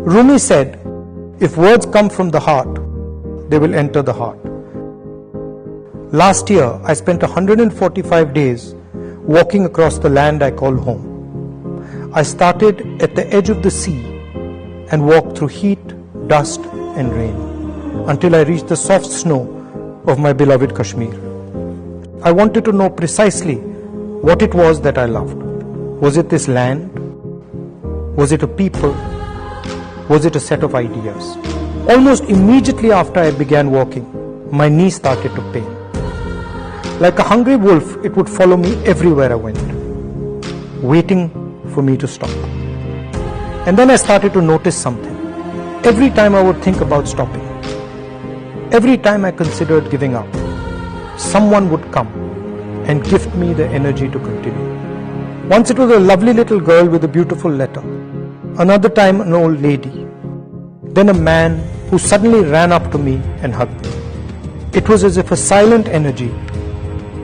Rumi said, if words come from the heart, they will enter the heart. Last year, I spent 145 days walking across the land I call home. I started at the edge of the sea and walked through heat, dust and rain until I reached the soft snow of my beloved Kashmir. I wanted to know precisely what it was that I loved. Was it this land? Was it a people? Was it a set of ideas? Almost immediately after I began walking, my knee started to pain. Like a hungry wolf, it would follow me everywhere I went, waiting for me to stop. And then I started to notice something. Every time I would think about stopping, every time I considered giving up, someone would come and gift me the energy to continue. Once it was a lovely little girl with a beautiful letter. Another time an old lady. Then a man who suddenly ran up to me and hugged me. It was as if a silent energy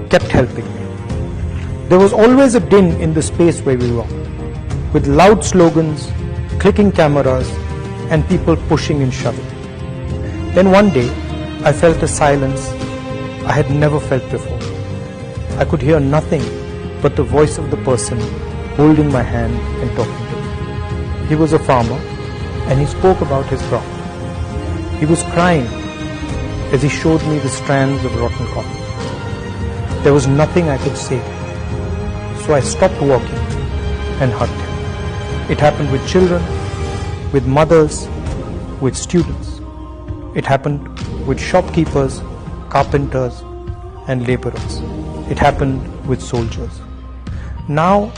kept helping me. There was always a din in the space where we were, with loud slogans, clicking cameras, and people pushing and shoving. Then one day, I felt a silence I had never felt before. I could hear nothing but the voice of the person holding my hand and talking to me. He was a farmer, and he spoke about his crop. He was crying as he showed me the strands of rotten cotton. There was nothing I could say, so I stopped walking and hugged him. It happened with children, with mothers, with students. It happened with shopkeepers, carpenters, and laborers. It happened with soldiers. Now,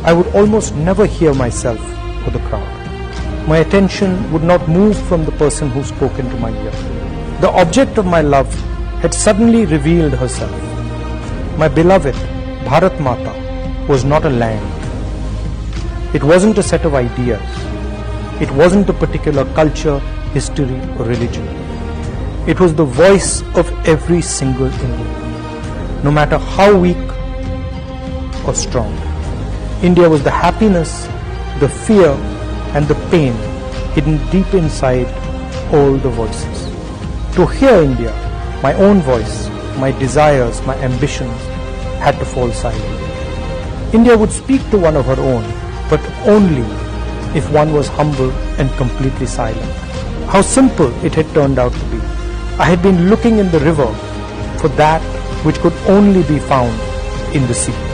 I would almost never hear myself or the crowd. My attention would not move from the person who spoke into my ear. The object of my love had suddenly revealed herself. My beloved Bharat Mata was not a land. It wasn't a set of ideas. It wasn't a particular culture, history, or religion. It was the voice of every single Indian, no matter how weak or strong. India was the happiness, the fear, and the pain hidden deep inside all the voices. To hear India, my own voice, my desires, my ambitions had to fall silent. India would speak to one of her own, but only if one was humble and completely silent. How simple it had turned out to be. I had been looking in the river for that which could only be found in the sea.